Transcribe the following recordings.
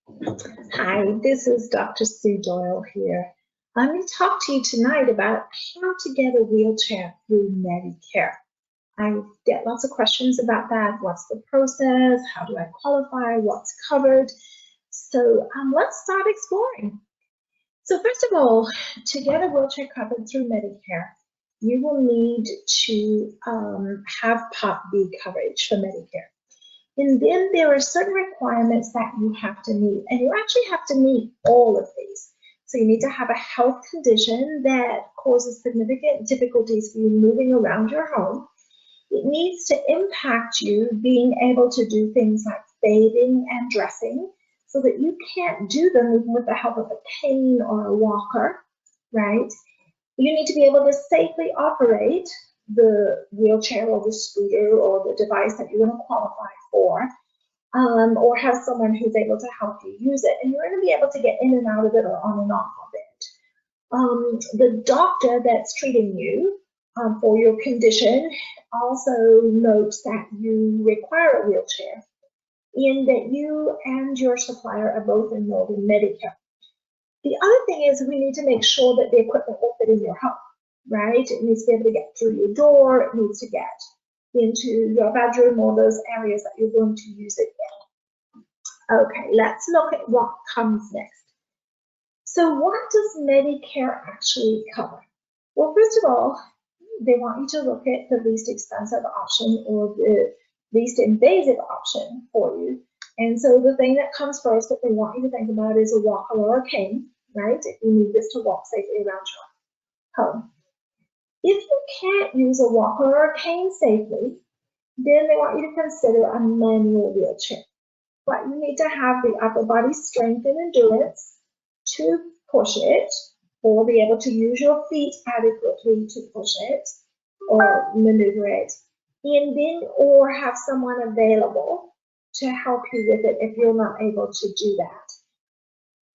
Hi, this is Dr. Sue Doyle here. I'm going to talk to you tonight about how to get a wheelchair through Medicare. I get lots of questions about that. What's the process? How do I qualify? What's covered? So let's start exploring. So first of all, to get a wheelchair covered through Medicare, you will need to have Part B coverage for Medicare. And then there are certain requirements that you have to meet, and you actually have to meet all of these. So you need to have a health condition that causes significant difficulties for you moving around your home. It needs to impact you being able to do things like bathing and dressing so that you can't do them even with the help of a cane or a walker, right? You need to be able to safely operate the wheelchair or the scooter or the device that you're going to qualify for, or have someone who's able to help you use it. And you're going to be able to get in and out of it or on and off of it. The doctor that's treating you for your condition also notes that you require a wheelchair, in that you and your supplier are both enrolled in Medicare. The other thing is we need to make sure that the equipment will fit in your home, right? It needs to be able to get through your door. It needs to get into your bedroom or those areas that you're going to use it in. Okay, let's look at what comes next. So what does Medicare actually cover? Well, first of all, they want you to look at the least expensive option or the least invasive option for you. And so the thing that comes first that they want you to think about is a walker or a cane, right? If you need this to walk safely around your home. If you can't use a walker or a cane safely, then they want you to consider a manual wheelchair. But you need to have the upper body strength and endurance to push it, or be able to use your feet adequately to push it or maneuver it, and then or have someone available to help you with it if you're not able to do that.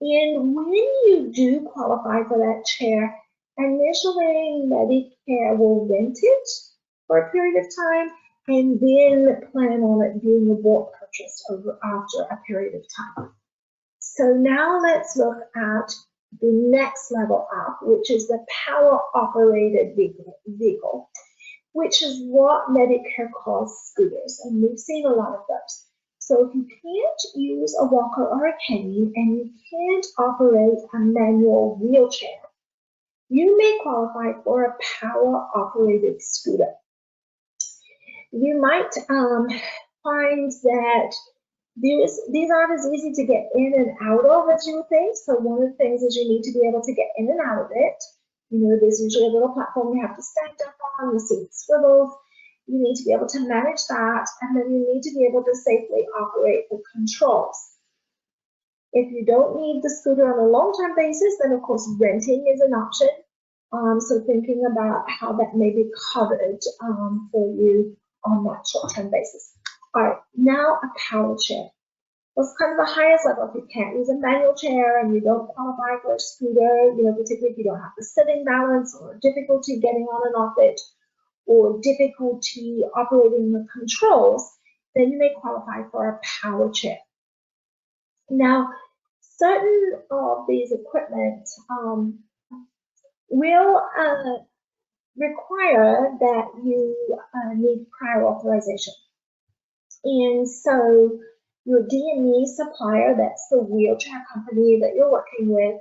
And when you do qualify for that chair, initially Medicare will rent it for a period of time and then plan on it being a bought purchase after a period of time. So now let's look at the next level up, which is the power operated vehicle, which is what Medicare calls scooters, and we've seen a lot of those. So if you can't use a walker or a cane and you can't operate a manual wheelchair, you may qualify for a power operated scooter. You might find that these aren't as easy to get in and out of as you would think. So one of the things is you need to be able to get in and out of it. You know, there's usually a little platform you have to stand up on, the seat swivels. You need to be able to manage that, and then you need to be able to safely operate the controls. If you don't need the scooter on a long-term basis, then of course renting is an option. So thinking about how that may be covered for you on that short-term basis. All right, now a power chair. That's kind of the highest level. If you can't use a manual chair and you don't qualify for a scooter, you know, particularly if you don't have the sitting balance or difficulty getting on and off it, or difficulty operating the controls, then you may qualify for a power chair. Now, certain of these equipment will require that you need prior authorization. And so your DME supplier, that's the wheelchair company that you're working with,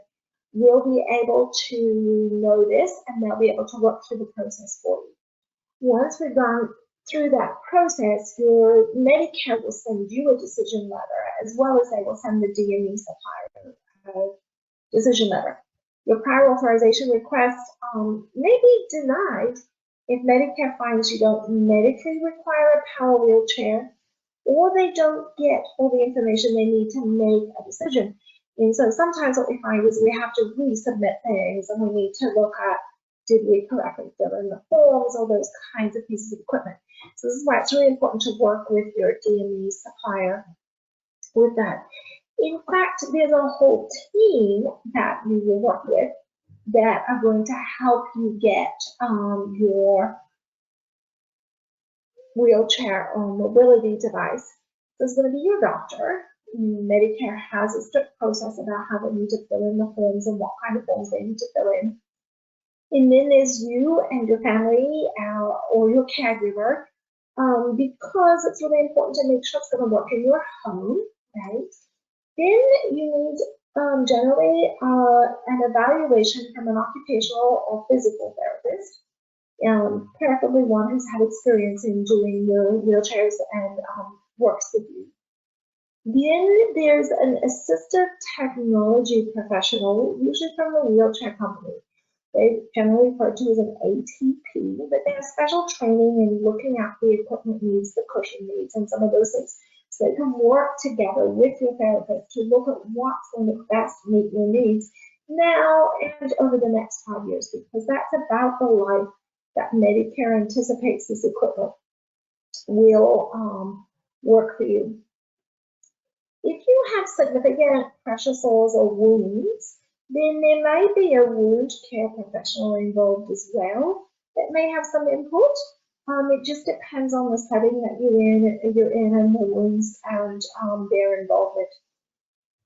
will be able to know this, and they'll be able to work through the process for you. Once we've gone through that process, your Medicare will send you a decision letter, as well as they will send the DME supplier a decision letter. Your prior authorization request may be denied if Medicare finds you don't medically require a power wheelchair, or they don't get all the information they need to make a decision. And so sometimes what we find is we have to resubmit things, and we need to look at, did we correctly fill in the forms, or those kinds of pieces of equipment. So this is why it's really important to work with your DME supplier with that. In fact, there's a whole team that you will work with that are going to help you get your wheelchair or mobility device. So it's going to be your doctor, Medicare has a strict process about how they need to fill in the forms and what kind of forms they need to fill in. And then there's you and your family or your caregiver, because it's really important to make sure it's going to work in your home, right? Then you need generally an evaluation from an occupational or physical therapist, preferably one who's had experience in doing the wheelchairs and works with you. Then there's an assistive technology professional, usually from the wheelchair company. They generally refer to as an ATP, but they have special training in looking at the equipment needs, the cushion needs, and some of those things. So they can work together with your therapist to look at what's going to best meet your needs now and over the next 5 years, because that's about the life that Medicare anticipates this equipment will work for you. If you have significant pressure sores or wounds, then there may be a wound care professional involved as well that may have some input. It just depends on the setting that you're in and the wounds and their involvement.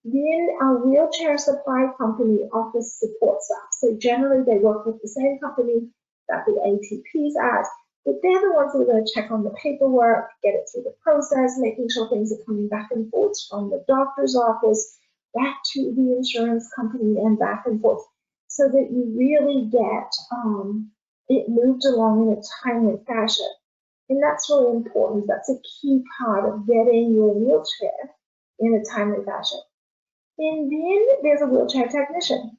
Then a wheelchair supply company offers support staff. So generally they work with the same company that the ATP's at, but they're the ones that are going to check on the paperwork, get it through the process, making sure things are coming back and forth from the doctor's office back to the insurance company and back and forth, so that you really get it moved along in a timely fashion. And that's really important. That's a key part of getting your wheelchair in a timely fashion. And then there's a wheelchair technician.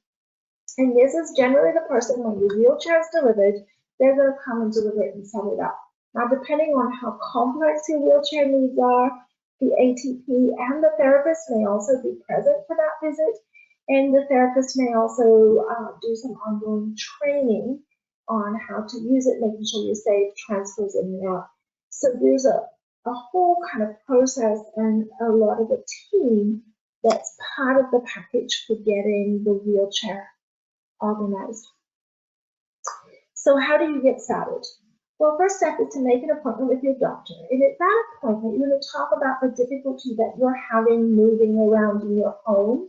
And this is generally the person, when your wheelchair is delivered, they're going to come and deliver it and set it up. Now, depending on how complex your wheelchair needs are, the ATP and the therapist may also be present for that visit. And the therapist may also do some ongoing training on how to use it, making sure you're safe, transfers in and out. So there's a whole kind of process and a lot of a team that's part of the package for getting the wheelchair organized. So how do you get started? Well, first step is to make an appointment with your doctor. And at that appointment, you're going to talk about the difficulty that you're having moving around in your home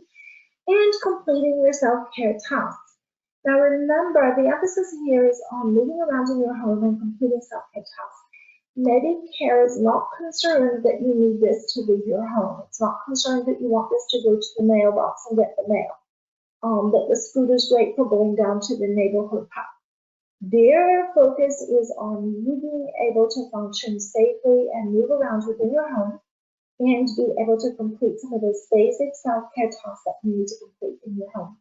and completing your self-care tasks. Now remember, the emphasis here is on moving around in your home and completing self-care tasks. Medicare is not concerned that you need this to leave your home. It's not concerned that you want this to go to the mailbox and get the mail. That the scooter's great for going down to the neighborhood park. Their focus is on you being able to function safely and move around within your home and be able to complete some of those basic self-care tasks that you need to complete in your home.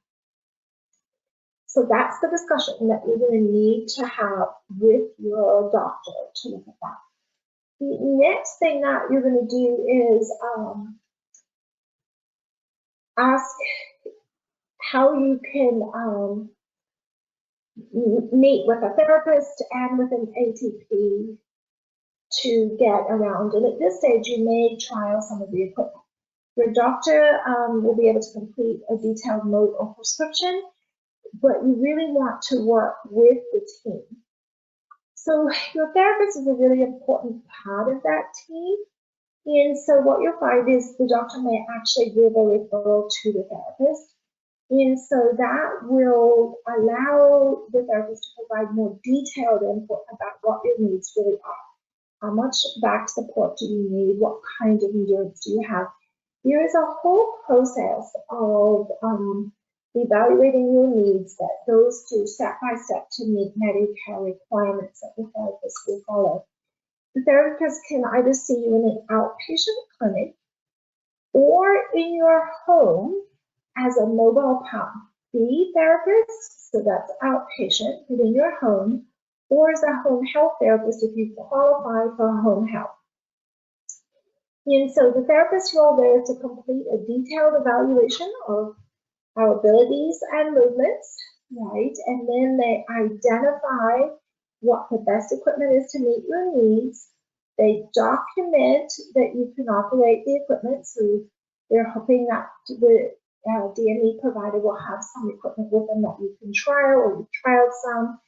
So that's the discussion that you're going to need to have with your doctor to look at that. The next thing that you're going to do is ask how you can meet with a therapist and with an ATP to get around. And at this stage, you may trial some of the equipment. Your doctor will be able to complete a detailed note or prescription, but you really want to work with the team. So your therapist is a really important part of that team. And so what you'll find is the doctor may actually give a referral to the therapist. And so that will allow the therapist to provide more detailed input about what your needs really are. How much back support do you need? What kind of endurance do you have? There is a whole process of evaluating your needs that goes through step by step to meet Medicare requirements that the therapist will follow. The therapist can either see you in an outpatient clinic or in your home as a mobile PALM B therapist, so that's outpatient within your home, or as a home health therapist if you qualify for home health. And so the therapist's role there is to complete a detailed evaluation of our abilities and movements, right? And then they identify what the best equipment is to meet your needs. They document that you can operate the equipment, so they're hoping that the DME provider will have some equipment with them that you can trial, or you've trialed some.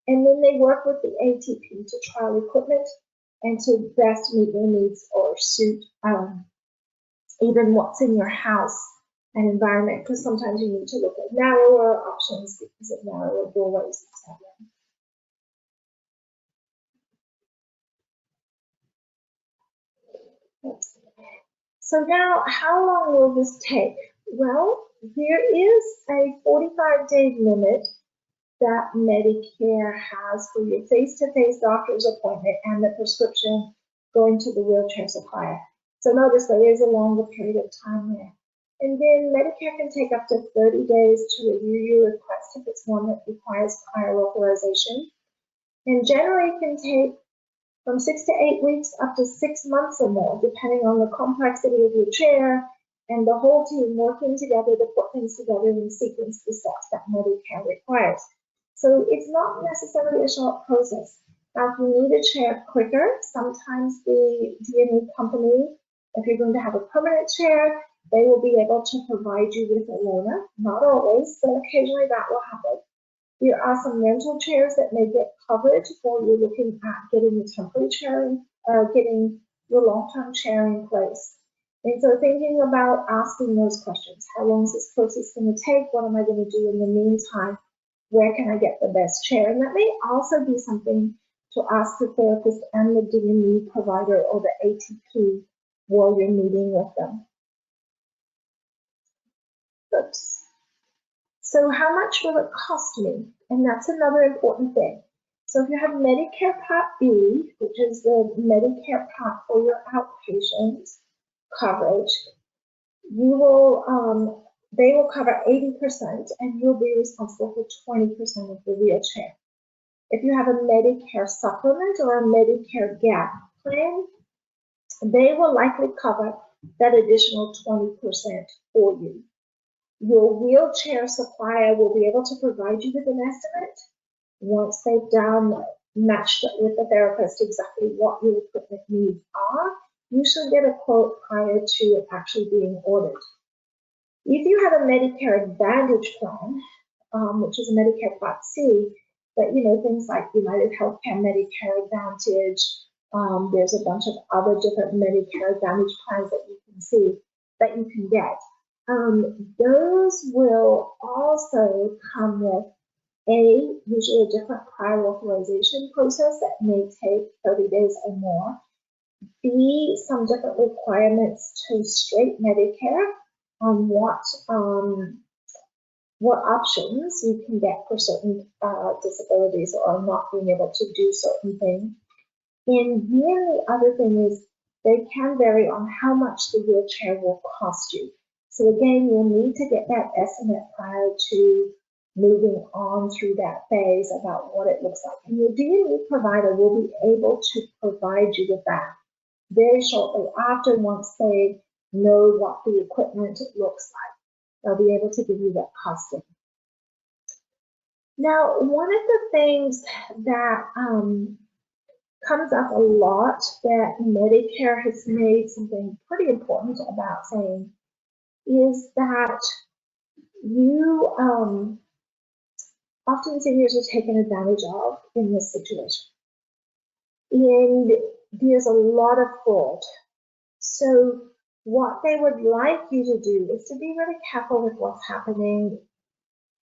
And then they work with the ATP to trial equipment and to best meet your needs or suit even what's in your house and environment, because sometimes you need to look at narrower options because of narrower doorways, etc. So now, how long will this take? Well, there is a 45-day limit that Medicare has for your face-to-face doctor's appointment and the prescription going to the wheelchair supplier. So notice there is a longer period of time there. And then Medicare can take up to 30 days to review your request if it's one that requires prior authorization. And generally it can take from 6 to 8 weeks up to 6 months or more, depending on the complexity of your chair and the whole team working together to put things together and sequence the steps that Medicare requires. So it's not necessarily a short process. Now, if you need a chair quicker, sometimes the DME company, if you're going to have a permanent chair, they will be able to provide you with a loaner. Not always, but occasionally that will happen. There are some rental chairs that may get covered while you're looking at getting the temporary chair, getting your long-term chair in place. And so thinking about asking those questions, how long is this process going to take? What am I going to do in the meantime? Where can I get the best chair? And that may also be something to ask the therapist and the DME provider or the ATP while you're meeting with them. Oops. So how much will it cost me? And that's another important thing. So if you have Medicare Part B, which is the Medicare part for your outpatient coverage, you will they will cover 80% and you'll be responsible for 20% of the wheelchair. If you have a Medicare supplement or a Medicare gap plan, they will likely cover that additional 20% for you. Your wheelchair supplier will be able to provide you with an estimate once they've matched it with the therapist exactly what your equipment needs are. You should get a quote prior to it actually being ordered. If you have a Medicare Advantage plan, which is a Medicare Part C, but things like United Healthcare Medicare Advantage, there's a bunch of other different Medicare Advantage plans that you can see that you can get. Those will also come with usually a different prior authorization process that may take 30 days or more. B, some different requirements to straight Medicare on what options you can get for certain disabilities or not being able to do certain things. And then the other thing is they can vary on how much the wheelchair will cost you. So again, you'll need to get that estimate prior to moving on through that phase about what it looks like. And your DME provider will be able to provide you with that very shortly after, once they know what the equipment looks like. They'll be able to give you that costing. Now, one of the things that comes up a lot that Medicare has made something pretty important about saying is that you often seniors are taken advantage of in this situation. And there's a lot of fraud. So what they would like you to do is to be really careful with what's happening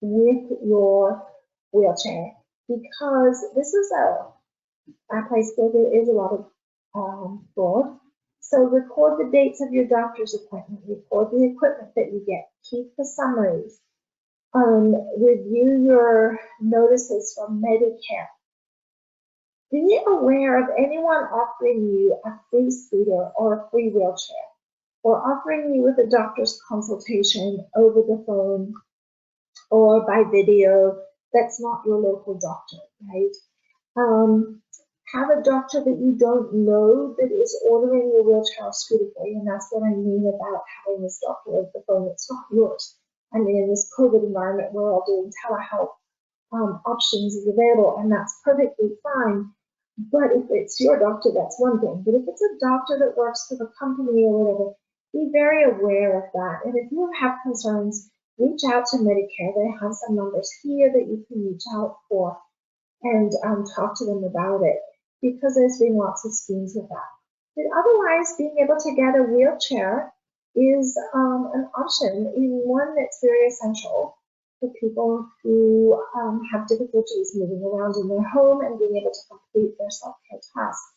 with your wheelchair, because this is a place where there is a lot of fraud. So record the dates of your doctor's appointment, record the equipment that you get, keep the summaries, review your notices from Medicare. Be aware of anyone offering you a free scooter or a free wheelchair, or offering you with a doctor's consultation over the phone or by video that's not your local doctor, right? Have a doctor that you don't know that is ordering your wheelchair or scooter for you, and that's what I mean about having this doctor over the phone. It's not yours. I mean, in this COVID environment, we're all doing telehealth options is available, and that's perfectly fine. But if it's your doctor, that's one thing. But if it's a doctor that works for the company or whatever, be very aware of that. And if you have concerns, reach out to Medicare. They have some numbers here that you can reach out for and talk to them about it, because there's been lots of schemes with that. But otherwise, being able to get a wheelchair is an option, and one that's very essential for people who have difficulties moving around in their home and being able to complete their self-care tasks.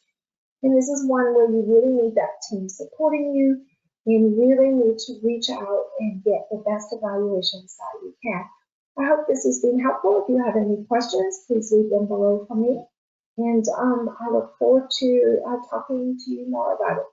And this is one where you really need that team supporting you and really need to reach out and get the best evaluations that you can. I hope this has been helpful. If you have any questions, please leave them below for me. And I look forward to talking to you more about it.